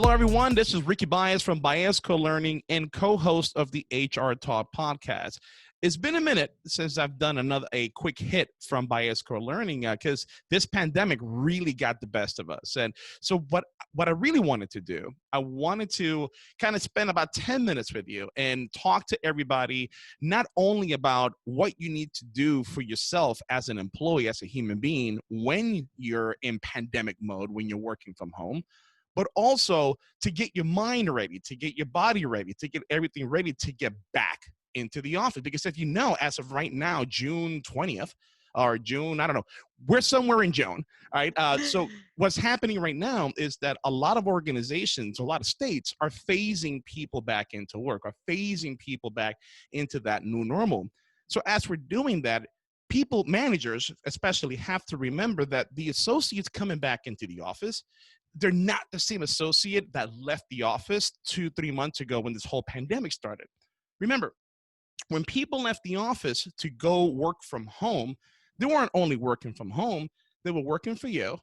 Hello, everyone. This is Ricky Baez from Baez Co-Learning and co-host of the HR Talk podcast. It's been a minute since I've done a quick hit from Baez Co-Learning because this pandemic really got the best of us. And so what I really wanted to do, I wanted to kind of spend about 10 minutes with you and talk to everybody, not only about what you need to do for yourself as an employee, as a human being, when you're in pandemic mode, when you're working from home, but also to get your mind ready, to get your body ready, to get everything ready to get back into the office. Because if you know, as of right now, June 20th or June, I don't know, we're somewhere in June, all right? So what's happening right now is that a lot of organizations, a lot of states are phasing people back into work, are phasing people back into that new normal. So as we're doing that, people, managers especially, have to remember that the associates coming back into the office, they're not the same associate that left the office 2-3 months ago when this whole pandemic started. Remember, when people left the office to go work from home, they weren't only working from home, they were working for you.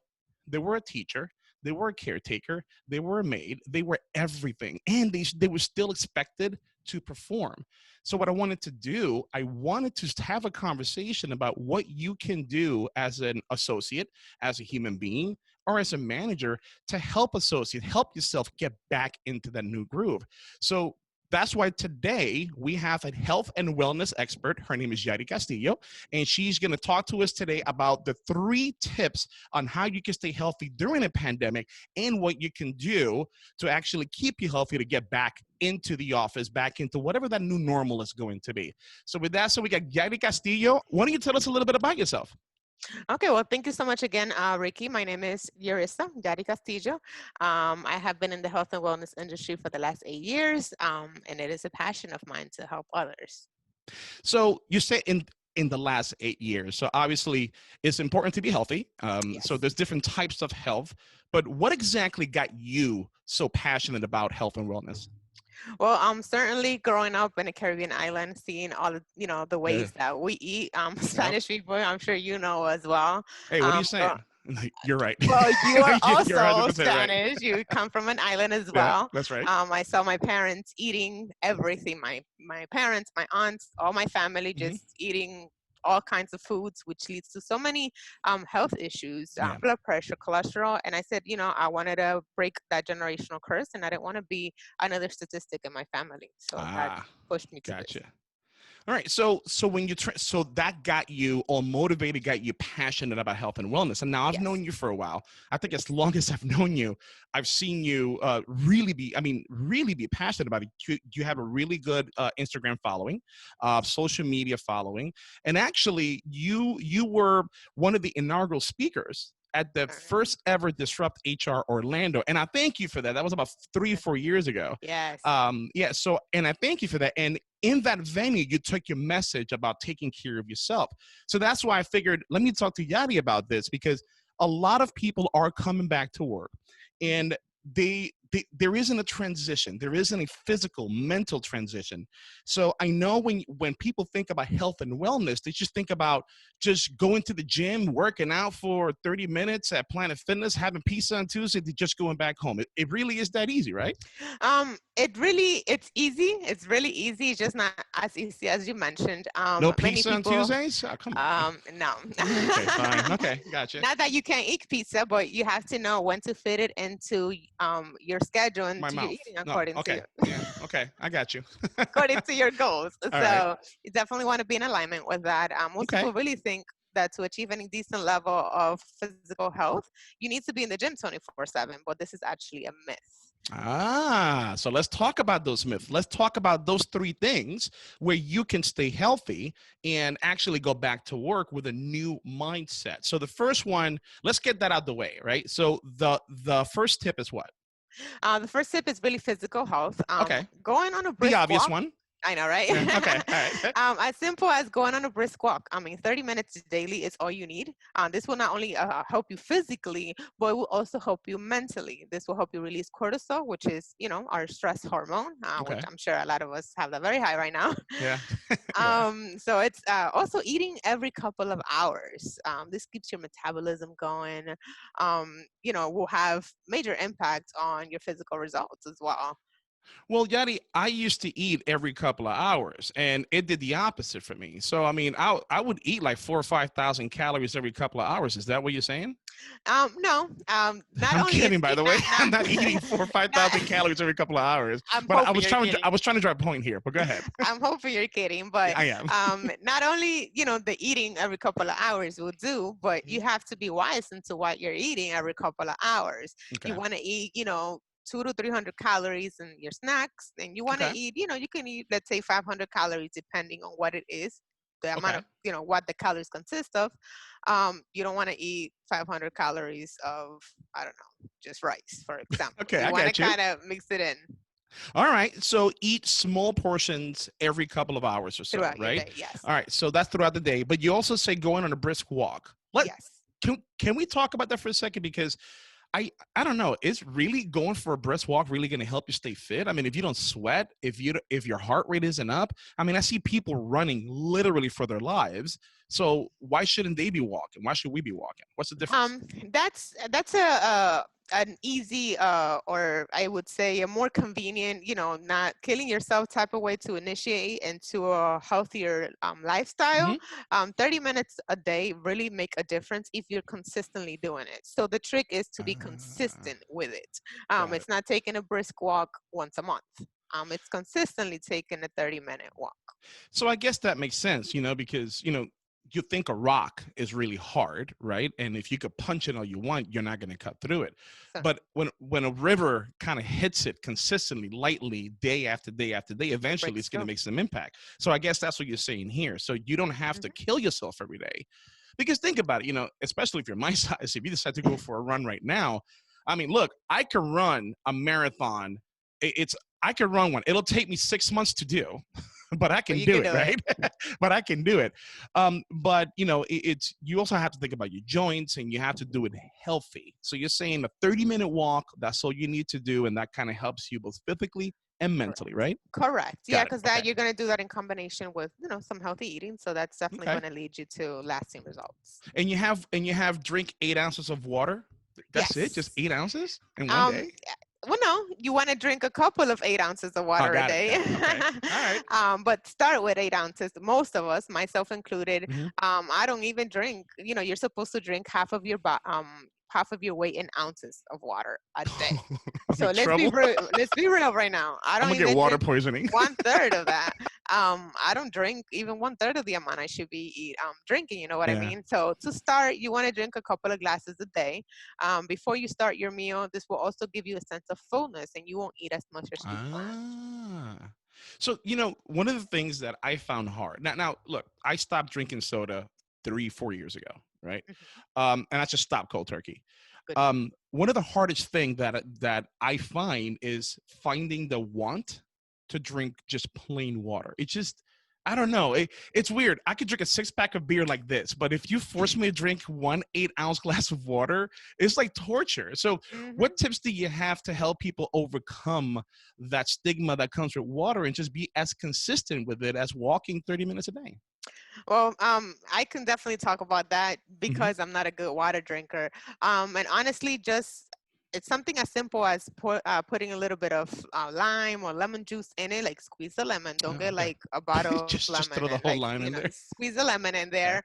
They were a teacher, they were a caretaker, they were a maid, they were everything. And they were still expected to perform. So what I wanted to do, I wanted to have a conversation about what you can do as an associate, as a human being, or as a manager to help yourself get back into that new groove. So that's why today we have a health and wellness expert. Her name is Yari Castillo, and she's going to talk to us today about the 3 tips on how you can stay healthy during a pandemic and what you can do to actually keep you healthy to get back into the office, back into whatever that new normal is going to be. So with that, we got Yari Castillo. Why don't you tell us a little bit about yourself? Okay, well, thank you so much again, Ricky. My name is Yarissa, Yari Castillo. I have been in the health and wellness industry for the last 8 years, and it is a passion of mine to help others. So you say in the last 8 years. So obviously it's important to be healthy. Yes. So there's different types of health, but what exactly got you so passionate about health and wellness? Well, certainly growing up in a Caribbean island, seeing all of, the Yeah. ways that we eat, Yep. Spanish people, I'm sure you know as well. Hey, what are you Grow- saying? You're right. well, you are You're also 100% right. Spanish. You come from an island as Yeah, well. that's right. I saw my parents eating everything. My parents, my aunts, all my family Hmm. just eating all kinds of foods, which leads to so many health issues, Yeah. blood pressure, cholesterol. And I said, I wanted to break that generational curse, and I didn't want to be another statistic in my family. So that Ah, pushed me to this. gotcha. All right. So when so that got you all motivated, got you passionate about health and wellness. And now I've Yes. known you for a while. I think as long as I've known you, I've seen you really be passionate about it. You have a really good Instagram following, social media following, and actually you were one of the inaugural speakers at the first ever Disrupt HR Orlando. And I thank you for that. That was about 3-4 years ago. Yes. Yeah. So, and I thank you for that. And in that venue, you took your message about taking care of yourself. So that's why I figured, let me talk to Yari about this, because a lot of people are coming back to work and there isn't a transition. There isn't a physical, mental transition. So I know when people think about health and wellness, they just think about just going to the gym, working out for 30 minutes at Planet Fitness, having pizza on Tuesday, to just going back home. It really is that easy, right? It's easy. It's really easy. It's just not as easy as you mentioned. No Many pizza on people, Tuesdays? Oh, come on. no. Okay, fine. Okay, gotcha. Not that you can't eat pizza, but you have to know when to fit it into your schedule and My to your mouth. eating No, according to okay. Yeah, okay. I got you. according to your goals. All right. So you definitely want to be in alignment with that. Most Okay. people really think that to achieve any decent level of physical health, you need to be in the gym 24/7, but this is actually a myth. So let's talk about those myths. Let's talk about those 3 things where you can stay healthy and actually go back to work with a new mindset. So the first one, let's get that out of the way, right? So the first tip is what? The first tip is really physical health. Okay. Going on a The brisk obvious walk. one. I know, right? Yeah. Okay. All right. As simple as going on a brisk walk. I mean, 30 minutes daily is all you need. This will not only help you physically, but it will also help you mentally. This will help you release cortisol, which is, our stress hormone, which Okay. I'm sure a lot of us have that very high right now. Yeah. Yeah. So it's also eating every couple of hours. This keeps your metabolism going. Will have major impact on your physical results as well. Well, Yadi, I used to eat every couple of hours, and it did the opposite for me. So, I mean, I would eat like 4 or 5 thousand calories every couple of hours. Is that what you're saying? No. Not I'm only kidding, by the way. not I'm not eating four or five not. thousand calories every couple of hours. I'm But I hoping was you're trying. kidding. I was trying to drive a point here. But go ahead. I'm hoping you're kidding, but I am. not only the eating every couple of hours will do, but you Mhm. have to be wise into what you're eating every couple of hours. You Okay. want to eat, 200 to 300 calories in your snacks, and you want to Okay. eat, you can eat, let's say, 500 calories depending on what it is, the amount Okay. of, what the calories consist of. You don't want to eat 500 calories of, I don't know, just rice, for example. Okay. You I want to got you. kind of mix it in All right. So eat small portions every couple of hours or so, throughout your right? day. Yes. All right. So that's throughout the day. But you also say going on a brisk walk. Yes. Can we talk about that for a second? Because I don't know. Is really going for a brisk walk really going to help you stay fit? I mean, if you don't sweat, if your heart rate isn't up, I mean, I see people running literally for their lives. So why shouldn't they be walking? Why should we be walking? What's the difference? Um, that's a an easy or I would say a more convenient, not killing yourself type of way to initiate into a healthier lifestyle. Hmm. 30 minutes a day really make a difference if you're consistently doing it. So the trick is to be Ah, consistent with it. got it. It's not taking a brisk walk once a month. It's consistently taking a 30-minute walk. So I guess that makes sense, because you think a rock is really hard, right? And if you could punch it all you want, you're not going to cut through it. So, But when a river kind of hits it consistently, lightly, day after day after day, it eventually breaks it's going to through. make some impact. So I guess that's what you're saying here. So you don't have to Mhm. kill yourself every day, because think about it, especially if you're my size, if you decide to go for a run right now, I mean, look, I can run a marathon. It's I can run one. It'll take me 6 months to do, but I But can you do can it, do it. right? But I can do it. But it's you also have to think about your joints, and you have to do it healthy. So you're saying a 30-minute walk, that's all you need to do, and that kind of helps you both physically and Correct. mentally, right? Correct. Yeah, Got it. because Okay. that you're going to do that in combination with, some healthy eating. So that's definitely Okay. going to lead you to lasting results. And you have drink 8 ounces of water. That's it? Just Yes. 8 ounces in one Um, day? well, no, you want to drink a couple of 8 ounces of Oh, water a got it. day. Got it. Okay. All right. But start with 8 ounces. Most of us, myself included, Mhm. I don't even drink. You're supposed to drink half of your weight in ounces of water a day. I'm So in trouble. let's be real right now. I I'm don't gonna get even water drink poisoning. one third of that. I don't drink even one third of the amount I should be drinking. You know what I Yeah. mean? So to start, you want to drink a couple of glasses a day. Before you start your meal, this will also give you a sense of fullness, and you won't eat as much as before. Ah. So, one of the things that I found hard now, look, I stopped drinking soda 3, 4 years ago, right? Mhm. And I just stopped cold turkey. Good move. One of the hardest thing that I find is finding the want to drink just plain water. It just, I don't know. It's weird. I could drink a 6 pack of beer like this, but if you force me to drink one 8 ounce glass of water, it's like torture. So, Hmm. what tips do you have to help people overcome that stigma that comes with water and just be as consistent with it as walking 30 minutes a day? Well, I can definitely talk about that Hmm. because I'm not a good water drinker. And honestly, just it's something as simple as putting a little bit of lime or lemon juice in it, like squeeze the lemon. Don't Oh, get okay. like a bottle of just lemon throw the and whole like, line in there. squeeze the lemon in Okay. there.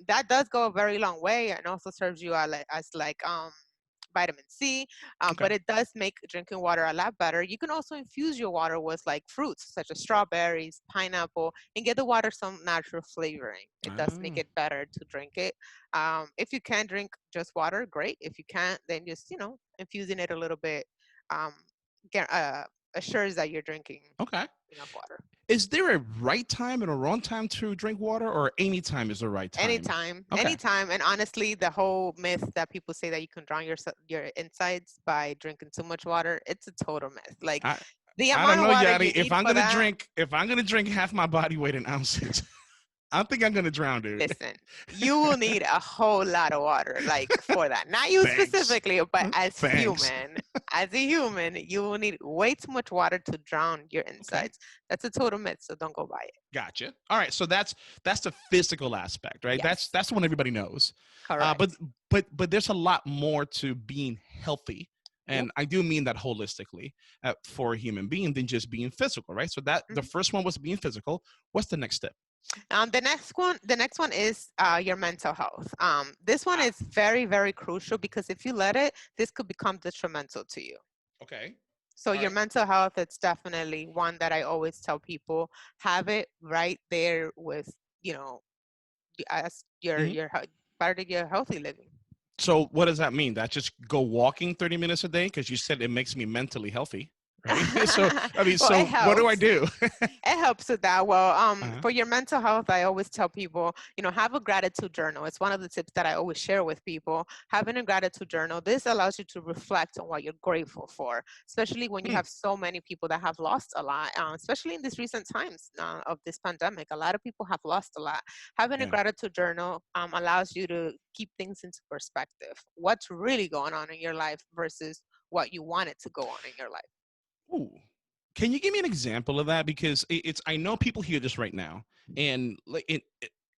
That does go a very long way and also serves you as like vitamin C, Okay. but it does make drinking water a lot better. You can also infuse your water with like fruits such as strawberries, pineapple, and get the water some natural flavoring. It does make Ah, it better to drink it. If you can drink just water, great. If you can't, then just infusing it a little bit um, assures that you're drinking okay. enough water. Is there a right time and a wrong time to drink water, or any time is the right time? Anytime, Okay. anytime. And honestly, the whole myth that people say that you can drown your insides by drinking too much water, it's a total myth. Like I The I don't amount of know, water you Yadi. need for that. If I'm gonna drink half my body weight in ounces, I think I'm gonna drown, dude. Listen, you will need a whole lot of water, like for that. Not you Thanks. specifically, but Thanks. as a human, you will need way too much water to drown your Okay. insides. That's a total myth, so don't go by it. Gotcha. All right. So that's the physical aspect, right? That's Yes, that's the one everybody knows. But correct. but there's a lot more to being healthy, Yep. and I do mean that holistically for a human being than just being physical, right? So that the Mhm. first one was being physical. What's the next step? The next one is your mental health. This one Ah, is very, very crucial because if you let it, this could become detrimental to you. okay. So All your right. mental health, it's definitely one that I always tell people have it right there with, you know, as Mhm. part of your healthy living. So what does that mean? That just go walking 30 minutes a day? Because you said it makes me mentally healthy, right? So I mean, Well, it so what do I helps. do? It helps with that. Well, Uh-huh. for your mental health, I always tell people, have a gratitude journal. It's one of the tips that I always share with people. Having a gratitude journal, this allows you to reflect on what you're grateful for, especially when you Hmm. have so many people that have lost a lot, especially in these recent times of this pandemic. A lot of people have lost a lot. Having a Yeah. gratitude journal allows you to keep things into perspective. What's really going on in your life versus what you want it to go on in your life. Ooh. Can you give me an example of that? Because it's I know people hear this right now, and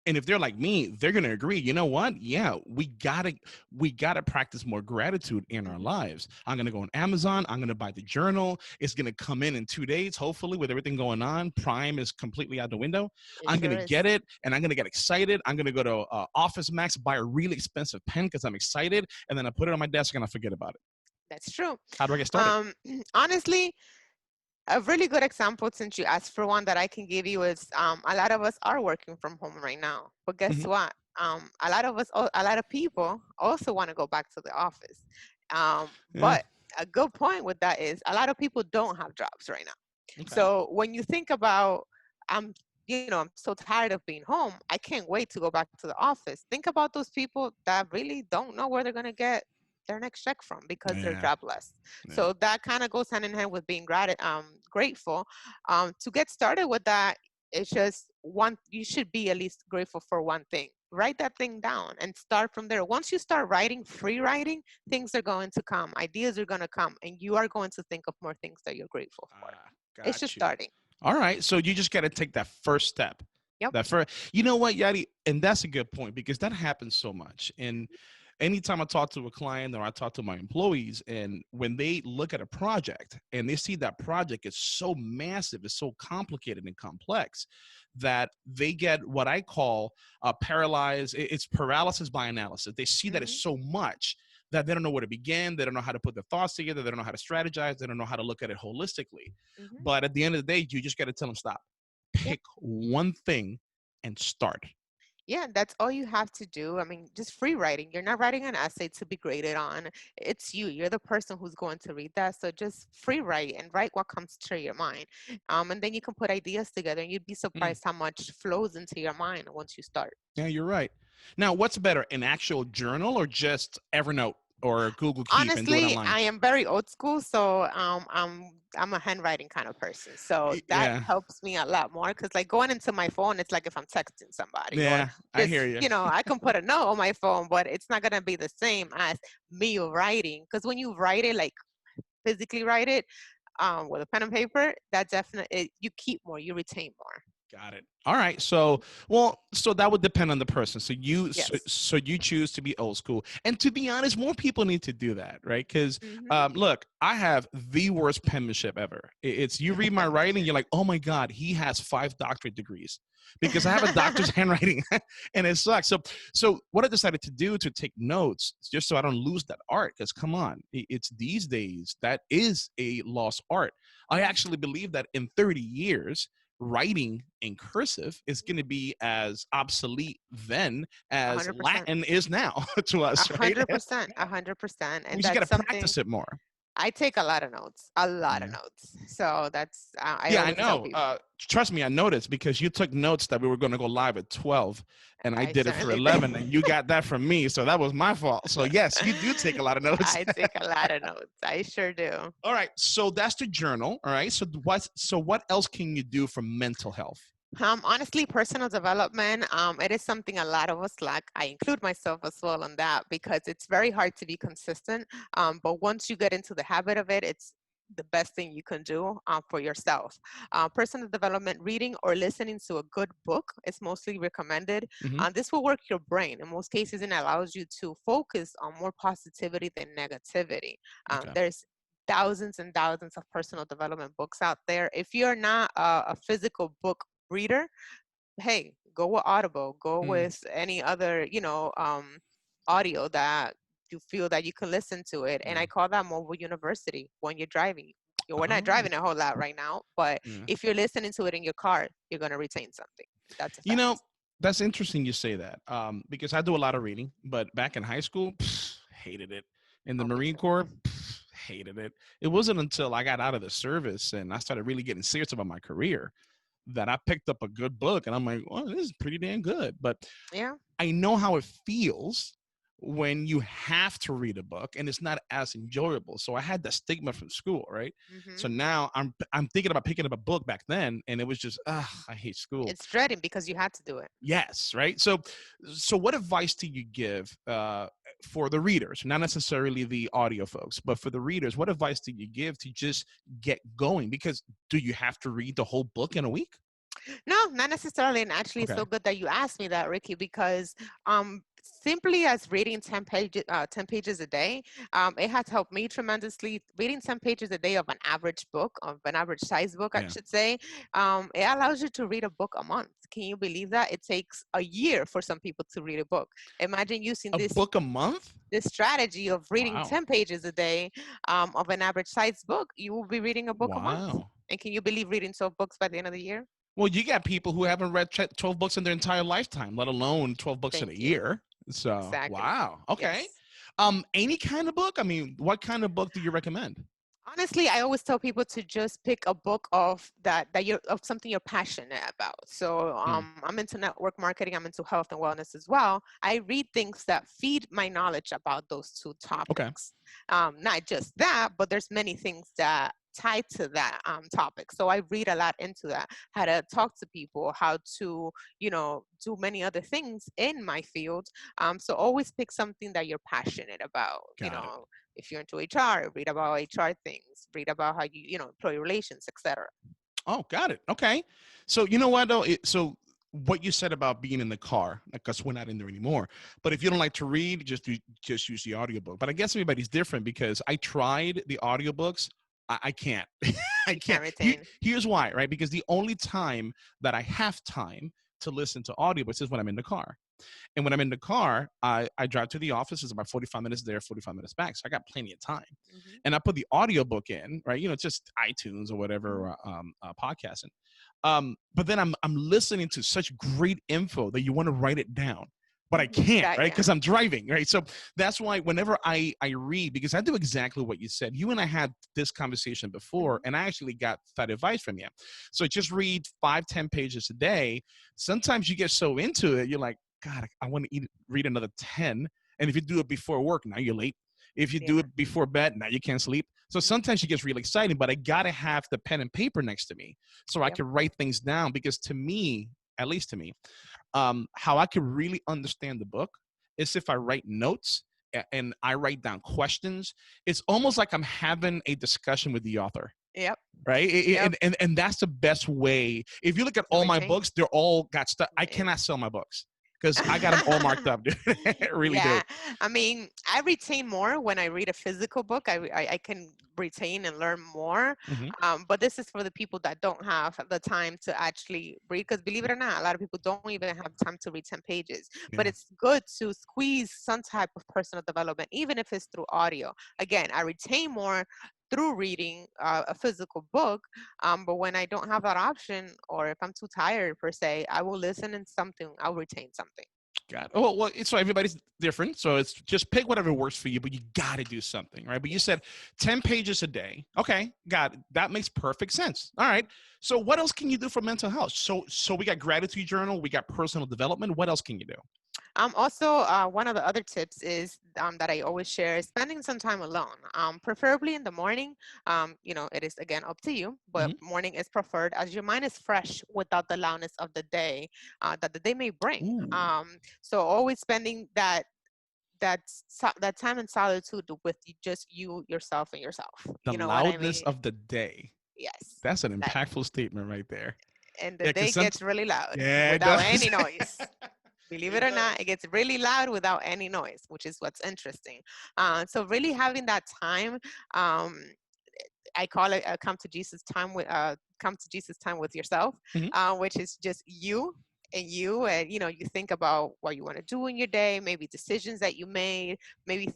and if they're like me, they're gonna agree. You know what? Yeah, we gotta practice more gratitude in our Hmm. lives. I'm gonna go on Amazon. I'm gonna buy the journal. It's gonna come in 2 days, hopefully, with everything going on. Prime is completely out the window. It I'm sure gonna is. get it, and I'm gonna get excited. I'm gonna go to Office Max, buy a really expensive pen because I'm excited, and then I put it on my desk and I forget about it. That's true. How do I get started? Um, honestly, a really good example, since you asked for one, that I can give you is a lot of us are working from home right now. But guess Mhm. what? A lot of people also want to go back to the office. Yeah. But a good point with that is a lot of people don't have jobs right now. Okay. So when you think about, I'm, I'm so tired of being home. I can't wait to go back to the office. Think about those people that really don't know where they're gonna get their next check from because they're Yeah. jobless. Yeah. So that kind of goes hand in hand with being grateful. To get started with that, it's just one. You should be at least grateful for one thing. Write that thing down and start from there. Once you start writing, free writing, things are going to come, ideas are going to come, and you are going to think of more things that you're grateful for. Ah, It's just got you. starting. All right. So you just got to take that first step. Yep. That first, you know what, Yadi? And that's a good point because that happens so much. And anytime I talk to a client or I talk to my employees, and when they look at a project and they see that project is so massive, it's so complicated and complex that they get what I call paralyzed. It's paralysis by analysis. They see that Hmm. it's so much that they don't know where to begin. They don't know how to put their thoughts together. They don't know how to strategize. They don't know how to look at it holistically. Hmm. But at the end of the day, you just got to tell them stop, Yep. pick one thing and start. Yeah, that's all you have to do. I mean, just free writing. You're not writing an essay to be graded on. It's you. You're the person who's going to read that. So just free write and write what comes to your mind. And then you can put ideas together and you'd be Mm, surprised how much flows into your mind once you start. yeah, you're right. Now, what's better, an actual journal or just Evernote or Google Keep and do it Honestly, online? I am very old school, so I'm a handwriting kind of person. So that Yeah, helps me a lot more because like going into my phone, it's like if I'm texting somebody or yeah, I hear just you. I can put a note on my phone, but it's not gonna be the same as me writing. Because when you write it, like physically write it, with a pen and paper, that definitely you keep more, you retain more. Got it. All right. So, well, so that would depend on the person. So Yes. so you choose to be old school, and to be honest, more people need to do that, right? Because, Hmm. look, I have the worst penmanship ever. It's you read my writing, you're like, oh my god, he has 5 doctorate degrees, because I have a doctor's handwriting, and it sucks. So what I decided to do to take notes, just so I don't lose that art, because come on, it's these days that is a lost art. I actually believe that in 30 years writing in cursive is going to be as obsolete then as 100%. Latin is now to A us, right? hundred percent, 100%, We and just got that's to something practice it more. I take a lot of notes, a lot of Yeah. notes. So that's, I Yeah, I always tell know. people. Trust me, I noticed because you took notes that we were going to go live at 12 and I I did it for certainly 11 do. and you got that from me. So that was my fault. So yes, you do take a lot of notes. I take a lot of notes. I sure do. All right. So that's the journal. All right. So what else can you do for mental health? Honestly, personal development, it is something a lot of us lack. I include myself as well on that because it's very hard to be consistent. But once you get into the habit of it, it's the best thing you can do for yourself. Personal development, reading or listening to a good book is mostly recommended. Hmm. This will work your brain in most cases and allows you to focus on more positivity than negativity. Okay. There's thousands and thousands of personal development books out there. If you're not a physical book reader, hey, go with Audible, go Mm. with any other, audio that you feel that you can listen to it. And Yeah. I call that mobile university when you're driving. We're not Oh, driving a whole lot right now, but yeah. if you're listening to it in your car, you're going to retain something. That's a You know, fact. that's interesting you say that because I do a lot of reading, but back in high school, hated it. In the Oh, me Marine too. Corps, hated it. It wasn't until I got out of the service and I started really getting serious about my career that I picked up a good book and I'm like, well, this is pretty damn good. But Yeah. I know how it feels when you have to read a book and it's not as enjoyable. So I had the stigma from school, right? So Hmm. now I'm thinking about picking up a book back then, and it was just, I hate school. It's dreading because you had to do it. Yes, right. So what advice do you give for the readers, not necessarily the audio folks, but for the readers? What advice do you give to just get going? Because do you have to read the whole book in a week? No, not necessarily. And actually, it's Okay. so good that you asked me that, Ricky, because simply as reading 10 pages a day, it has helped me tremendously. Reading 10 pages a day of an average book, of an average size book, I Yeah. should say, it allows you to read a book a month. Can you believe that? It takes a year for some people to read a book. Imagine using A book a month? this strategy of reading Wow. 10 pages a day of an average size book. You will be reading a book a month. Wow. And can you believe reading 12 books by the end of the year? Well, you got people who haven't read 12 books in their entire lifetime, let alone 12 books in a Thank you. year. So, Exactly. wow. Okay. Yes. Any kind of book? I mean, what kind of book do you recommend? Honestly, I always tell people to just pick a book of that you're of something you're passionate about. So Hmm. I'm into network marketing, I'm into health and wellness as well. I read things that feed my knowledge about those two Okay. topics. Not just that, but there's many things that tie to that topic. So I read a lot into that, how to talk to people, how to, do many other things in my field. So always pick something that you're passionate about, Got it. if you're into HR, read about HR things, read about how employee relations, etc. Oh, got it. Okay. So you know what though? So what you said about being in the car, because we're not in there anymore. But if you don't like to read, just use the audiobook. But I guess everybody's different because I tried the audiobooks. I can't. I You can't can't. Here, retain. here's why, right? Because the only time that I have time to listen to audiobooks is when I'm in the car. And when I'm in the car, I drive to the office. It's about 45 minutes there, 45 minutes back. So I got plenty of time. Hmm. And I put the audiobook in, right? You know, just iTunes or whatever, podcasting. But then I'm listening to such great info that you want to write it down. But I Hmm. can't, Got right? you. Because I'm driving, right? So that's why whenever I read, because I do exactly what you said. You and I had this conversation before, Hmm. and I actually got that advice from you. So just read 5-10 pages a day. Sometimes you get so into it, you're like, God, I want to read another 10. And if you do it before work, now you're late. If you do Yeah. it before bed, now you can't sleep. So Hmm. sometimes it gets really exciting, but I gotta have the pen and paper next to me so I Yep. can write things down. Because to me, at least to me, how I can really understand the book is if I write notes and I write down questions. It's almost like I'm having a discussion with the author, Yep. right? Yep. And that's the best way. If you look at To all my retain. books, they're all got stuff. I Yeah. cannot sell my books because I got them all marked up, dude. I really do. Yeah, I mean, I retain more when I read a physical book. I can retain and learn more. Hmm. But this is for the people that don't have the time to actually read. Because believe it or not, a lot of people don't even have time to read 10 pages. But Yeah. it's good to squeeze some type of personal development, even if it's through audio. Again, I retain more through reading a physical book. But when I don't have that option, or if I'm too tired per se, I will listen and something. I'll retain something. Got it. Oh, well, so everybody's different. So it's just pick whatever works for you, but you got to do something, right? But you said 10 pages a day. Okay, got it. That makes perfect sense. All right. So what else can you do for mental health? So we got gratitude journal, we got personal development. What else can you do? Also, one of the other tips is that I always share is spending some time alone, preferably in the morning. It is again up to you, but Mm-hmm. morning is preferred as your mind is fresh without the loudness of the day that the day may bring. Ooh, So always spending that time in solitude with just you, yourself, and yourself. the You know what I loudness mean? of the day. Yes. That's an That impactful statement right there. and the Yeah, day because some, gets really loud yeah, it without does. any noise. Believe it It or does. not, it gets really loud without any noise, which is what's interesting. So really having that time, um, I call it come to Jesus time with yourself, Mhm. which is just and you think about what you want to do in your day, maybe decisions that you made, maybe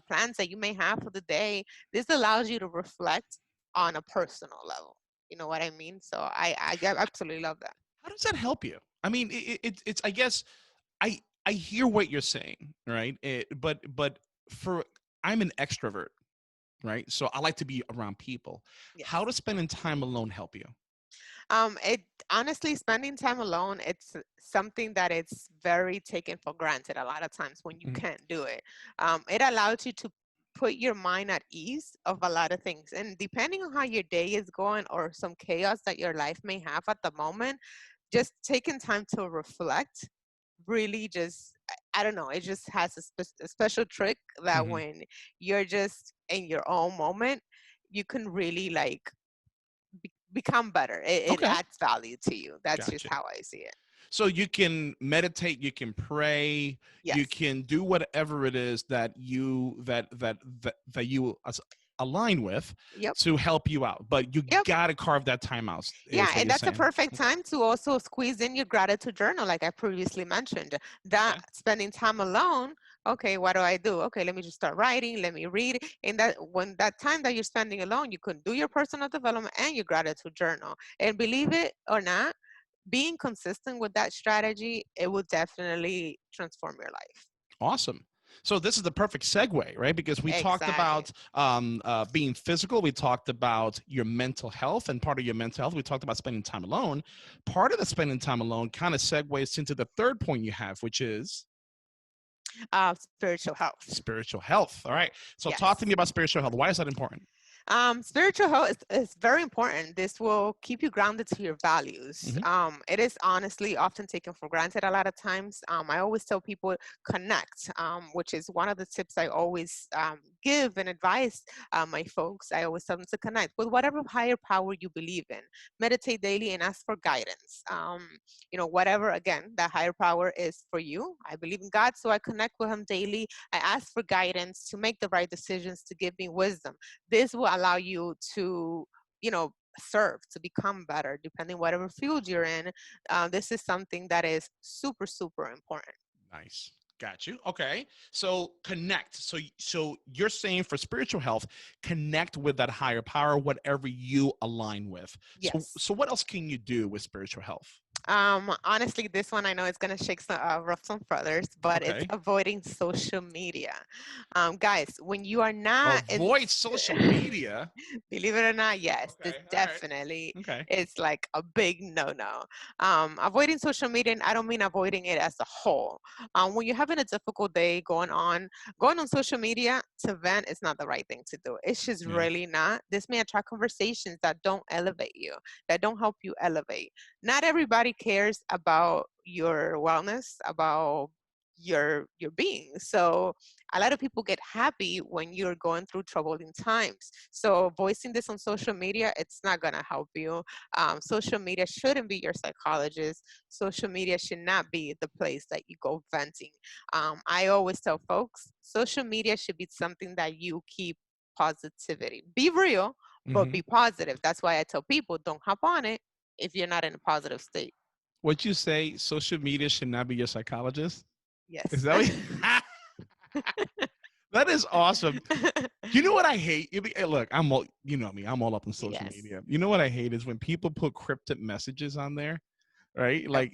plans that you may have for the day. This allows you to reflect on a personal level. You know what I mean? So I absolutely love that. How does that help you? I mean, it's. I guess I hear what you're saying, right? But for I'm an extrovert, right? So I like to be around people. How Yes. does spending time alone help you? It honestly, spending time alone, it's something that it's very taken for granted a lot of times when you Mhm. can't do it. It allows you to put your mind at ease of a lot of things. And depending on how your day is going or some chaos that your life may have at the moment, just taking time to reflect really just, I don't know, it just has a special trick that Mhm. when you're just in your own moment, you can really like become better. It Okay, adds value to you. That's just gotcha. how I see it. So you can meditate, you can pray, you Yes. can do whatever it is that you align with Yep. to help you out. But you Yep. got to carve that time out, Yeah, is what and you're that's a saying. perfect Okay. time to also squeeze in your gratitude journal, like I previously mentioned. That Okay. spending time alone, okay, what do I do? Okay, let me just start writing, let me read. And that when that time that you're spending alone, you can do your personal development and your gratitude journal. And believe it or not, being consistent with that strategy, it will definitely transform your life. Awesome. So this is the perfect segue, right? Because we talked Exactly. about being physical. We talked about your mental health, and part of your mental health, we talked about spending time alone. Part of the spending time alone kind of segues into the third point you have, which is Spiritual health. spiritual health. All right. So talk to Yes. me about spiritual health. Why is that important? Spiritual health is very important. This will keep you grounded to your values. Hmm. It is honestly often taken for granted a lot of times. I always tell people connect, which is one of the tips I always give and advise my folks. I always tell them to connect with whatever higher power you believe in. Meditate daily and ask for guidance. Whatever, again, that higher power is for you. I believe in God, so I connect with Him daily. I ask for guidance to make the right decisions, to give me wisdom. This will allow you to serve, to become better depending whatever field you're in. This is something that is super super important. Nice. Got you. Okay. So connect. So you're saying for spiritual health, connect with that higher power, whatever you align with. So Yes. so what else can you do with spiritual health? Honestly, this one I know it's gonna shake some rough some feathers, but it's Okay. avoiding social media. Guys, when you are not in Avoid social media. believe it or not, yes, this Okay. All right. definitely Okay. is like a big no-no. Avoiding social media, and I don't mean avoiding it as a whole. When you're having a difficult day going on social media to vent is not the right thing to do. It's just Yeah. really not. This may attract conversations that don't elevate you, that don't help you elevate. Not everybody cares about your wellness, about your being. So a lot of people get happy when you're going through troubling times. So voicing this on social media, it's not gonna help you. Social media shouldn't be your psychologist. Social media should not be the place that you go venting. I always tell folks, social media should be something that you keep positivity. Be real, but Hmm. be positive. That's why I tell people don't hop on it if you're not in a positive state. What you say, social media should not be your psychologist? Is Yes. that what that is awesome. You know what I hate? Look, I'm all, you know me, I'm all up on social Yes. media. You know what I hate is when people put cryptic messages on there, right? Yep.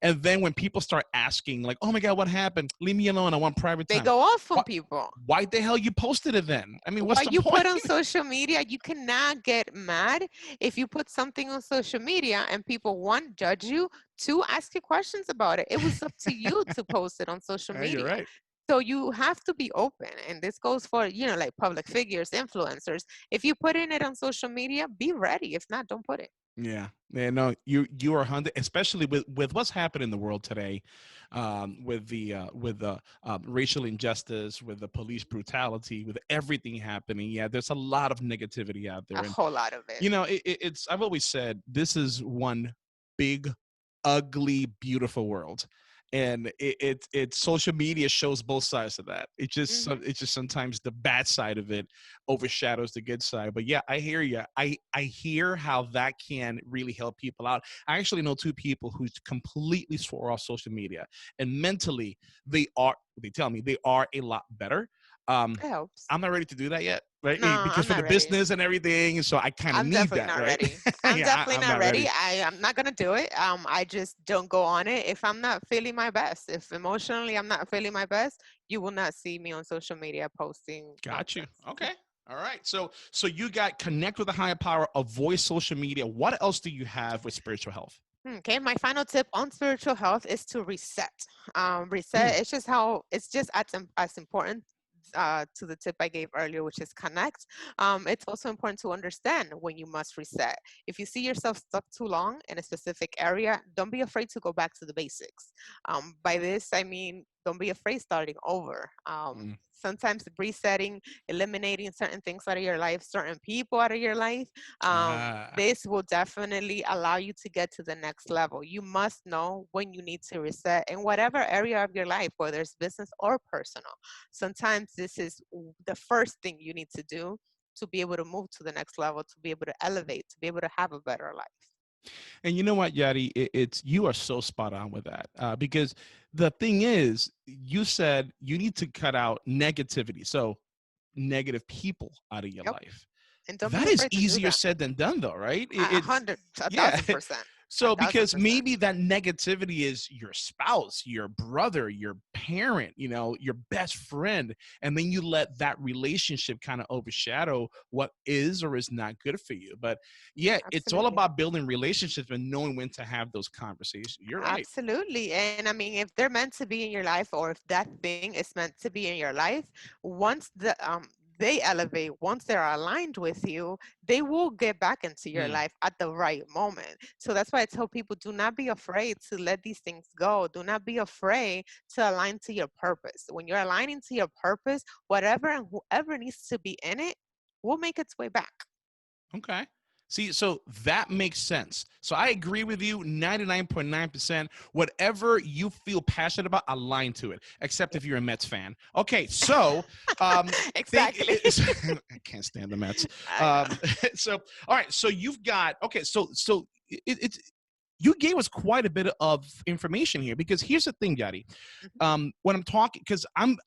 And then when people start asking, like, "Oh my God, what happened? Leave me alone. I want private They time." go off on What? people. Why the hell you posted it then? I mean, what's What the you point? put on social media, you cannot get mad if you put something on social media and people, one, judge you, two, ask you questions about it. It was up to you to post it on social Yeah, you're media. right. So you have to be open. And this goes for, like public figures, influencers. If you put in it on social media, be ready. If not, don't put it. Yeah, yeah, no, you are 100, especially with what's happened in the world today, with the racial injustice, with the police brutality, with everything happening. Yeah, there's a lot of negativity out A there, and whole lot of it. it's. I've always said this is one big, ugly, beautiful world, and it's social media shows both sides of that. Hmm. It's just sometimes the bad side of it overshadows the good side. But yeah, I hear you. I hear how that can really help people out. I actually know two people who completely swore off social media, and mentally they tell me they are a lot better. Um, It helps. I'm not ready to do that yet, right? No, Because I'm for not the ready. business and everything, so I kind of I'm need definitely that, not right? ready. I'm Yeah, definitely I'm not not ready. ready. I'm not gonna do it. I just don't go on it if I'm not feeling my best. If emotionally I'm not feeling my best, you will not see me on social media posting Got you. nonsense. Okay. All right. So you got connect with a higher power, avoid social media. What else do you have with spiritual health? Okay, my final tip on spiritual health is to reset. Hmm. Reset. It's just as important to the tip I gave earlier, which is connect. It's also important to understand when you must reset. If you see yourself stuck too long in a specific area, don't be afraid to go back to the basics. By this, I mean don't be afraid starting over. Mm. Sometimes resetting, eliminating certain things out of your life, certain people out of your life, Ah. this will definitely allow you to get to the next level. You must know when you need to reset in whatever area of your life, whether it's business or personal. Sometimes this is the first thing you need to do to be able to move to the next level, to be able to elevate, to be able to have a better life. And you know what, Yari? It's you are so spot on with that because the thing is, you said you need to cut out negativity, so negative people out of your Yep. life. And don't be That is afraid to do easier that. said than done, though, right? A It's hundred, a yeah. thousand percent, a So thousand because percent. maybe that negativity is your spouse, your brother, your parent, your best friend, and then you let that relationship kind of overshadow what is or is not good for you. But yeah, it's all Absolutely. about building relationships and knowing when to have those conversations. You're right. Absolutely. And I mean, if they're meant to be in your life or if that thing is meant to be in your life, once they elevate, once they're aligned with you, they will get back into your Mm, life at the right moment. So that's why I tell people do not be afraid to let these things go. Do not be afraid to align to your purpose. When you're aligning to your purpose, whatever and whoever needs to be in it will make its way back. okay. See, so that makes sense. So I agree with you 99.9%. Whatever you feel passionate about, align to it, except Yep. if you're a Mets fan. Okay, so um, think Exactly. I can't stand the Mets. I know. Um, so all right, so you've got okay, so it's you gave us quite a bit of information here because here's the thing, Yadi. Mhm. When I'm talking, because I'm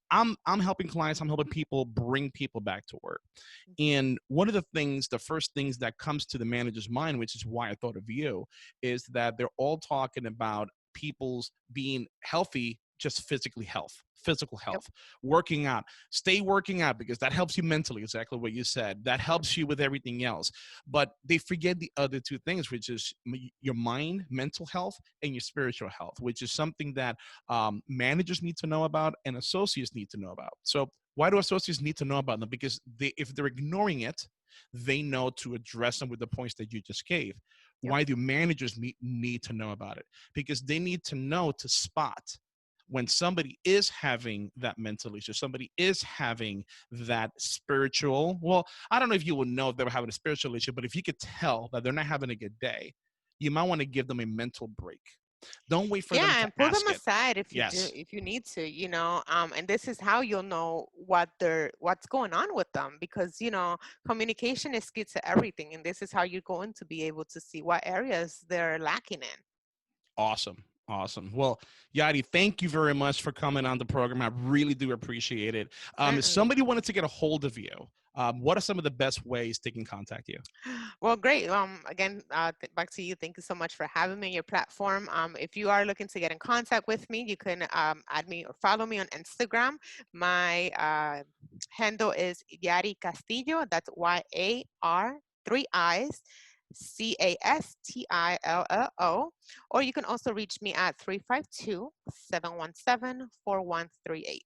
helping clients, I'm helping people bring people back to work. And one of the first things that comes to the manager's mind, which is why I thought of you, is that they're all talking about people's being healthy, just physical Yep. health, working out, stay working out because that helps you mentally, exactly what you said. That Yep. helps you with everything else. But they forget the other two things, which is your mind, mental health, and your spiritual health, which is something that managers need to know about and associates need to know about. So why do associates need to know about them? Because if they're ignoring it, they know to address them with the points that you just gave. Yep. Why do managers need to know about it? Because they need to know to spot when somebody is having that mental issue, somebody is having that spiritual, well, I don't know if you will know if they were having a spiritual issue, but if you could tell that they're not having a good day, you might want to give them a mental break. Don't wait for them Yeah, to and pull them ask it. aside Yes. if you need to, and this is how you'll know what's going on with them because, communication is key to everything, and this is how you're going to be able to see what areas they're lacking in. Awesome. Awesome. Well, Yari, thank you very much for coming on the program. I really do appreciate it. If Certainly. somebody wanted to get a hold of you, what are some of the best ways they can contact you? Well, great. Again, back to you. Thank you so much for having me on your platform. If you are looking to get in contact with me, you can add me or follow me on Instagram. My handle is Yari Castillo. That's YAR, three I's. Castillo. Or you can also reach me at 352-717-4138.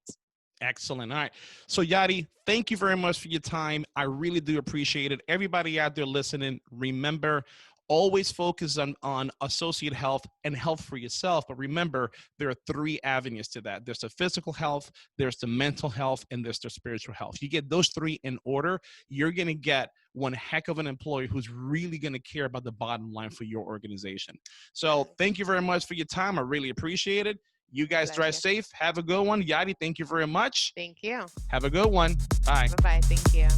Excellent. All right. So, Yadi, thank you very much for your time. I really do appreciate it. Everybody out there listening, remember, always focus on associate health and health for yourself. But remember, there are three avenues to that. There's the physical health, there's the mental health, and there's the spiritual health. You get those three in order, you're going to get one heck of an employee who's really going to care about the bottom line for your organization. So thank you very much for your time. I really appreciate it. You guys drive Pleasure. safe. Have a good one. Yadi, thank you very much. Thank you. Have a good one. Bye. Bye bye. Thank you.